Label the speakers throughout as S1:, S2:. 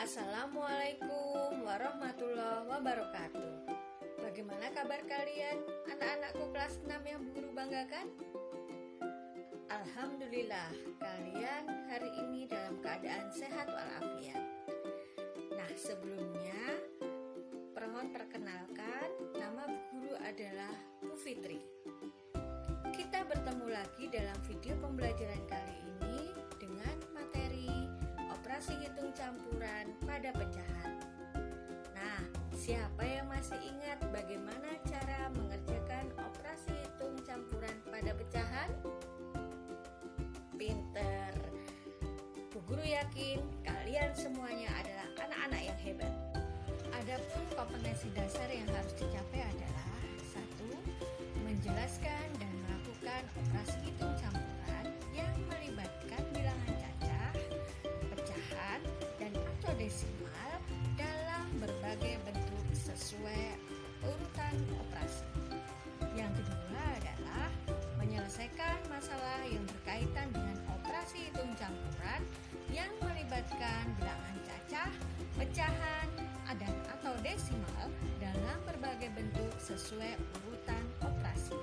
S1: Assalamualaikum warahmatullahi wabarakatuh. Bagaimana kabar kalian, anak-anakku kelas 6 yang guru banggakan? Alhamdulillah, kalian hari ini dalam keadaan sehat walafiat. Nah, sebelumnya mohon perkenalkan, nama guru adalah Bu Fitri. Kita bertemu lagi dalam video pembelajaran kali ini dengan materi operasi hitung campuran pada pecahan. Nah, siapa yang masih ingat bagaimana cara mengerjakan operasi hitung campuran pada pecahan? Pinter. Bu Guru yakin kalian semuanya adalah anak-anak yang hebat. Adapun kompetensi dasar yang harus dicapai adalah 1. Menjelaskan dan melakukan operasi hitung campuran yang melibatkan bilangan cacah, pecahan, dan atau desimal dalam berbagai bentuk sesuai urutan operasi. Yang kedua adalah menyelesaikan masalah yang berkaitan dengan operasi hitung campuran yang melibatkan bilangan cacah, pecahan, dan atau desimal dalam berbagai bentuk sesuai urutan operasi.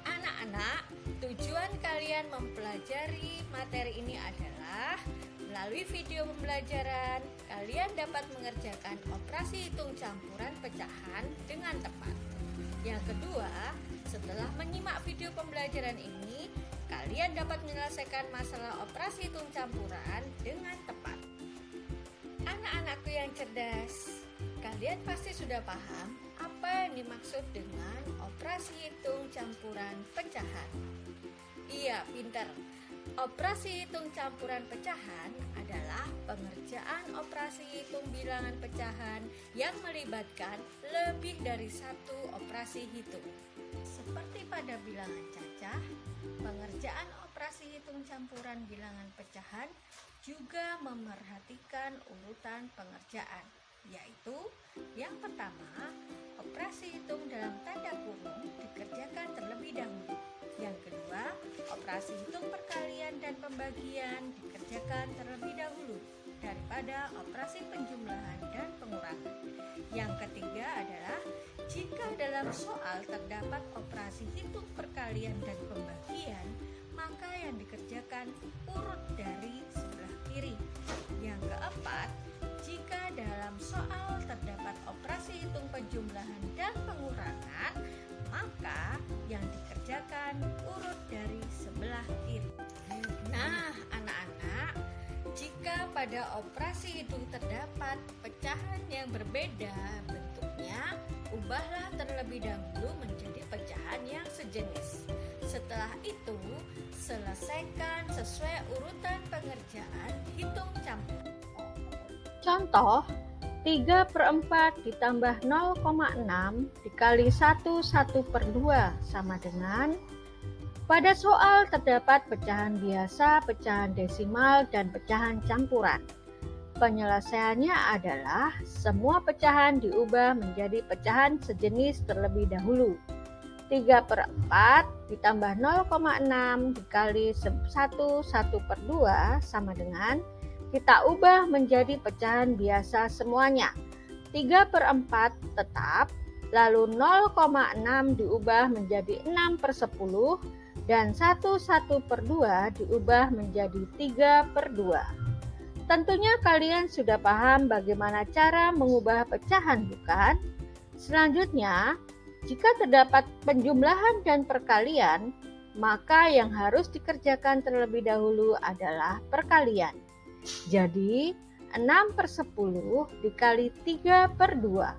S1: Anak-anak, tujuan kalian mempelajari materi ini adalah melalui video pembelajaran, kalian dapat mengerjakan operasi hitung campuran pecahan dengan tepat. Yang kedua, setelah menyimak video pembelajaran ini, kalian dapat menyelesaikan masalah operasi hitung campuran dengan tepat. Anak-anakku yang cerdas, kalian pasti sudah paham apa yang dimaksud dengan operasi hitung campuran pecahan. Iya, pintar. Operasi hitung campuran pecahan adalah pengerjaan operasi hitung bilangan pecahan yang melibatkan lebih dari satu operasi hitung. Seperti pada bilangan cacah, pengerjaan operasi hitung campuran bilangan pecahan juga memerhatikan urutan pengerjaan, yaitu yang pertama, operasi hitung dalam tanda kurung dikerjakan terlebih dahulu. Yang kedua, operasi hitung perkalian dan pembagian dikerjakan terlebih dahulu daripada operasi penjumlahan dan pengurangan. Yang ketiga adalah jika dalam soal terdapat operasi hitung perkalian dan pembagian, maka yang dikerjakan urut dari sebelah kiri. Yang keempat, jika dalam soal terdapat operasi hitung penjumlahan dan pengurangan, maka yang dikerjakan urut dari sebelah kiri. Nah, anak-anak, jika pada operasi hitung terdapat pecahan yang berbeda bentuknya, ubahlah terlebih dahulu menjadi pecahan yang sejenis. Setelah itu, selesaikan sesuai urutan pengerjaan hitung campur.
S2: Contoh, 3/4 ditambah 0,6 dikali 1/2 sama dengan. Pada soal terdapat pecahan biasa, pecahan desimal, dan pecahan campuran. Penyelesaiannya adalah semua pecahan diubah menjadi pecahan sejenis terlebih dahulu. 3/4 ditambah 0,6 dikali 1/2 sama dengan, kita ubah menjadi pecahan biasa semuanya. 3/4 tetap, lalu 0,6 diubah menjadi 6/10 dan 1/2 diubah menjadi 3/2. Tentunya kalian sudah paham bagaimana cara mengubah pecahan, bukan? Selanjutnya, jika terdapat penjumlahan dan perkalian, maka yang harus dikerjakan terlebih dahulu adalah perkalian. Jadi, 6/10 dikali 3/2.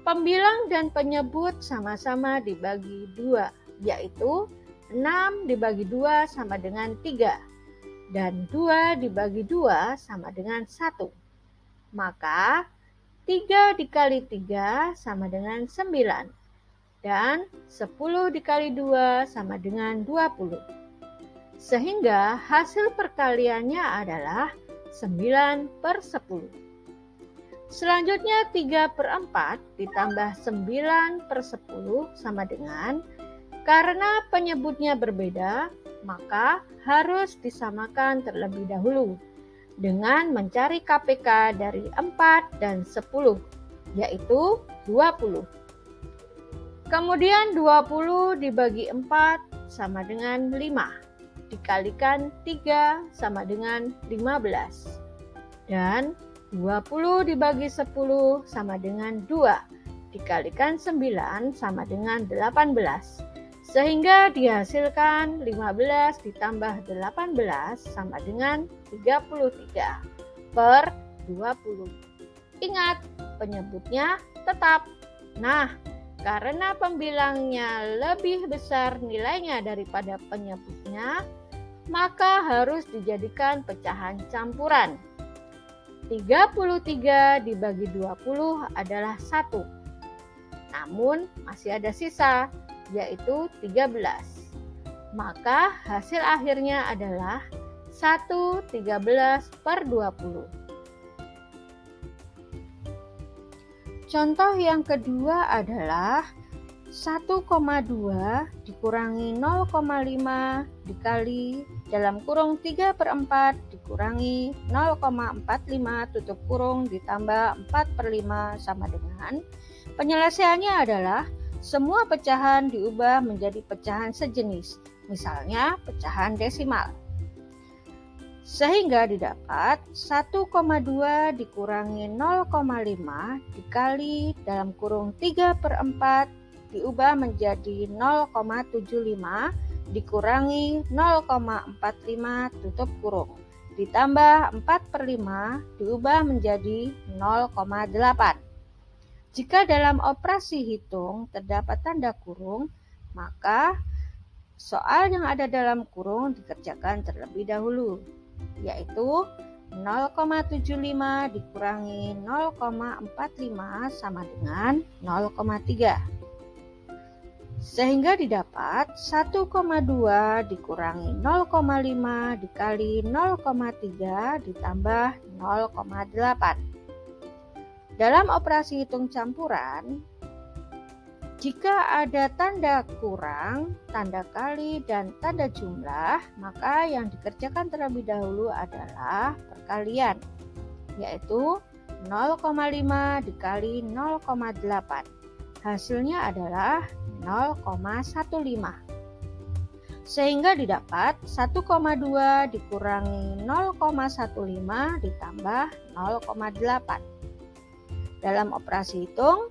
S2: Pembilang dan penyebut sama-sama dibagi 2, yaitu 6 dibagi 2 sama dengan 3, dan 2 dibagi 2 sama dengan 1. Maka, 3 dikali 3 sama dengan 9, dan 10 dikali 2 sama dengan 20. Sehingga hasil perkaliannya adalah 9/10. Selanjutnya 3/4 ditambah 9/10 sama dengan, karena penyebutnya berbeda, maka harus disamakan terlebih dahulu. dengan mencari KPK dari 4 dan 10, yaitu 20. Kemudian 20 dibagi 4 sama dengan 5, dikalikan 3 sama dengan 15. Dan 20 dibagi 10 sama dengan 2, dikalikan 9 sama dengan 18. Sehingga dihasilkan 15 ditambah 18 sama dengan 33 per 20. Ingat, penyebutnya tetap. Nah, karena pembilangnya lebih besar nilainya daripada penyebutnya, maka harus dijadikan pecahan campuran. 33 dibagi 20 adalah 1. Namun masih ada sisa, yaitu 13. Maka hasil akhirnya adalah 1/13 per 20. Contoh yang kedua adalah 1,2 dikurangi 0,5 dikali dalam kurung 3/4 dikurangi 0,45 tutup kurung ditambah 4/5 sama dengan. Penyelesaiannya adalah semua pecahan diubah menjadi pecahan sejenis, misalnya pecahan desimal. Sehingga didapat 1,2 dikurangi 0,5 dikali dalam kurung 3/4 diubah menjadi 0,75 dikurangi 0,45 tutup kurung ditambah 4/5 diubah menjadi 0,8. Jika dalam operasi hitung terdapat tanda kurung, maka soal yang ada dalam kurung dikerjakan terlebih dahulu, yaitu 0,75 dikurangi 0,45 sama dengan 0,3. Sehingga didapat 1,2 dikurangi 0,5 dikali 0,3 ditambah 0,8. Dalam operasi hitung campuran, jika ada tanda kurang, tanda kali, dan tanda jumlah, maka yang dikerjakan terlebih dahulu adalah perkalian, yaitu 0,5 dikali 0,8. Hasilnya adalah 0,15. Sehingga didapat 1,2 dikurangi 0,15 ditambah 0,8. Dalam operasi hitung,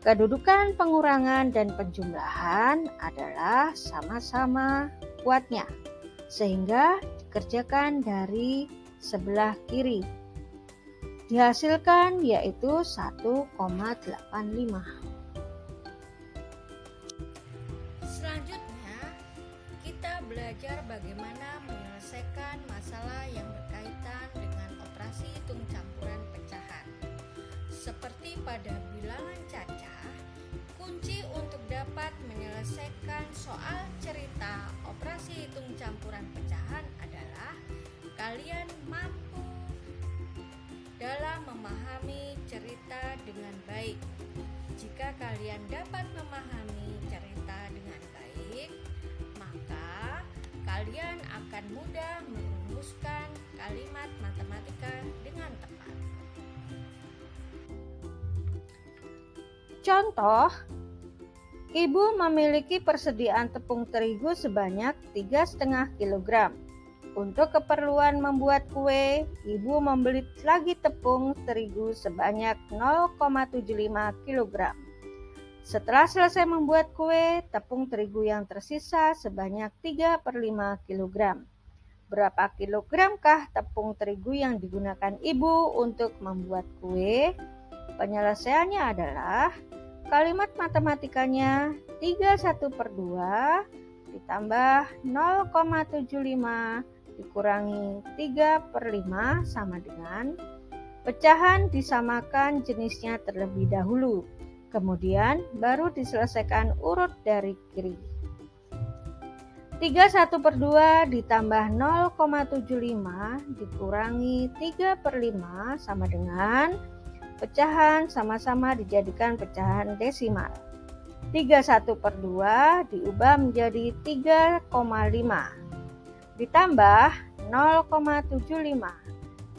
S2: kedudukan pengurangan dan penjumlahan adalah sama-sama kuatnya, sehingga dikerjakan dari sebelah kiri. Dihasilkan yaitu 1,85.
S1: Selanjutnya, kita belajar bagaimana menyelesaikan masalah yang berkaitan dengan operasi hitung campuran pecahan. Seperti pada bilangan cacah, kunci untuk dapat menyelesaikan soal cerita operasi hitung campuran pecahan adalah kalian mampu dalam memahami cerita dengan baik. Jika kalian dapat memahami cerita dengan baik, maka kalian akan mudah merumuskan kalimat matematika dengan tepat.
S2: Contoh, ibu memiliki persediaan tepung terigu sebanyak 3,5 kg. Untuk keperluan membuat kue, ibu membeli lagi tepung terigu sebanyak 0,75 kg. Setelah selesai membuat kue, tepung terigu yang tersisa sebanyak 3/5 kg. Berapa kilogramkah tepung terigu yang digunakan ibu untuk membuat kue? Penyelesaiannya adalah kalimat matematikanya 31/2 ditambah 0,75 dikurangi 3/5 sama dengan pecahan disamakan jenisnya terlebih dahulu, kemudian baru diselesaikan urut dari kiri. 31/2 ditambah 0,75 dikurangi 3/5 sama dengan pecahan sama-sama dijadikan pecahan desimal. 31/2 diubah menjadi 3,5 ditambah 0,75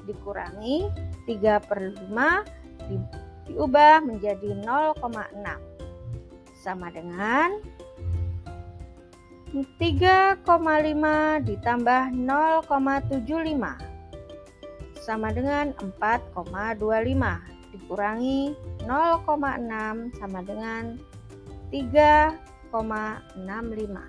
S2: dikurangi 3/5 diubah menjadi 0,6 sama dengan 3,5 ditambah 0,75 sama dengan 4,25 dikurangi 0,6 sama dengan 3,65.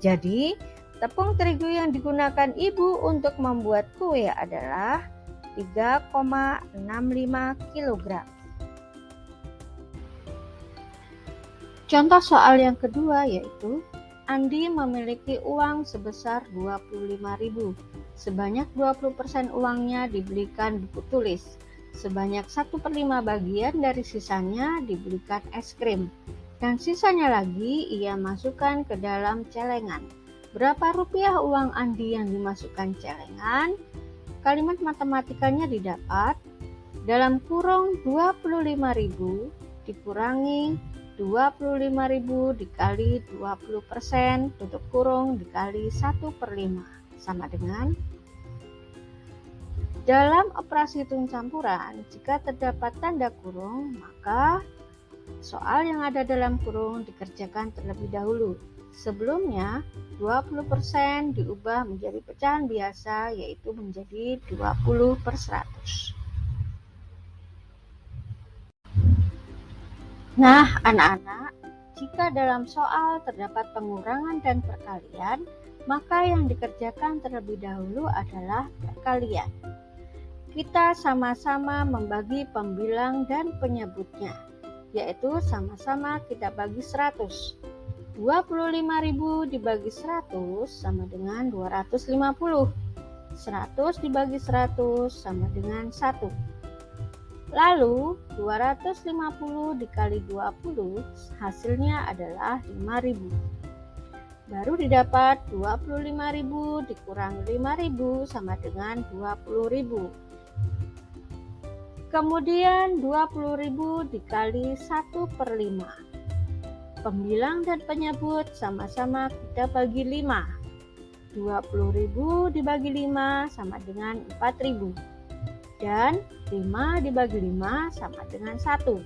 S2: Jadi, tepung terigu yang digunakan ibu untuk membuat kue adalah 3,65 kg. Contoh soal yang kedua yaitu Andi memiliki uang sebesar 25.000. Sebanyak 20% uangnya dibelikan buku tulis. Sebanyak 1/5 bagian dari sisanya dibelikan es krim. Dan sisanya lagi ia masukkan ke dalam celengan. Berapa rupiah uang Andi yang dimasukkan celengan? Kalimat matematikanya didapat dalam kurung 25.000 dikurangi 25.000 dikali 20% tutup kurung dikali 1/5 sama dengan dalam operasi hitung campuran jika terdapat tanda kurung maka soal yang ada dalam kurung dikerjakan terlebih dahulu. Sebelumnya 20% diubah menjadi pecahan biasa yaitu menjadi 20/100. Nah, anak-anak, jika dalam soal terdapat pengurangan dan perkalian, maka yang dikerjakan terlebih dahulu adalah perkalian. Kita sama-sama membagi pembilang dan penyebutnya, yaitu sama-sama kita bagi 100. 25.000 dibagi 100 sama dengan 250. 100 dibagi 100 sama dengan 1. Lalu 250 dikali 20 hasilnya adalah 5.000. Baru didapat 25.000 dikurangi 5.000 sama dengan 20.000. Kemudian 20.000 dikali 1/5. Pembilang dan penyebut sama-sama kita bagi 5. 20.000 dibagi 5 sama dengan 4.000. Dan 5 dibagi 5 sama dengan 1.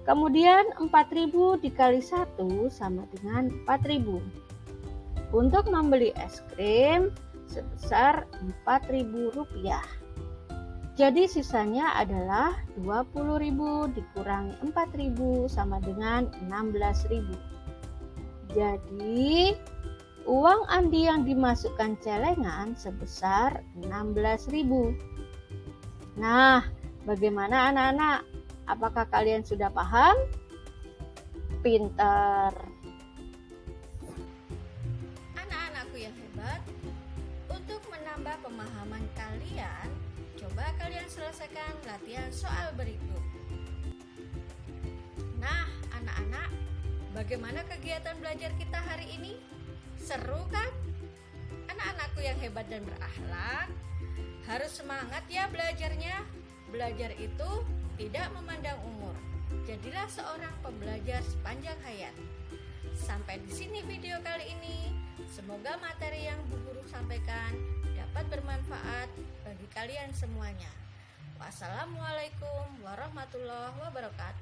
S2: Kemudian 4.000 dikali 1 sama dengan 4.000. Untuk membeli es krim sebesar Rp4.000. Jadi sisanya adalah 20.000 dikurangi 4.000 sama dengan 16.000. Jadi uang Andi yang dimasukkan celengan sebesar 16.000. Nah, bagaimana anak-anak? Apakah kalian sudah paham? Pintar.
S1: Anak-anakku yang hebat, untuk menambah pemahaman kalian, coba kalian selesaikan latihan soal berikut. Nah, anak-anak, bagaimana kegiatan belajar kita hari ini? Seru kan? Anak-anakku yang hebat dan berakhlak, harus semangat ya belajarnya. Belajar itu tidak memandang umur. Jadilah seorang pembelajar sepanjang hayat. Sampai di sini video kali ini. Semoga materi yang Bu Guru sampaikan dapat bermanfaat bagi kalian semuanya. Wassalamualaikum warahmatullahi wabarakatuh.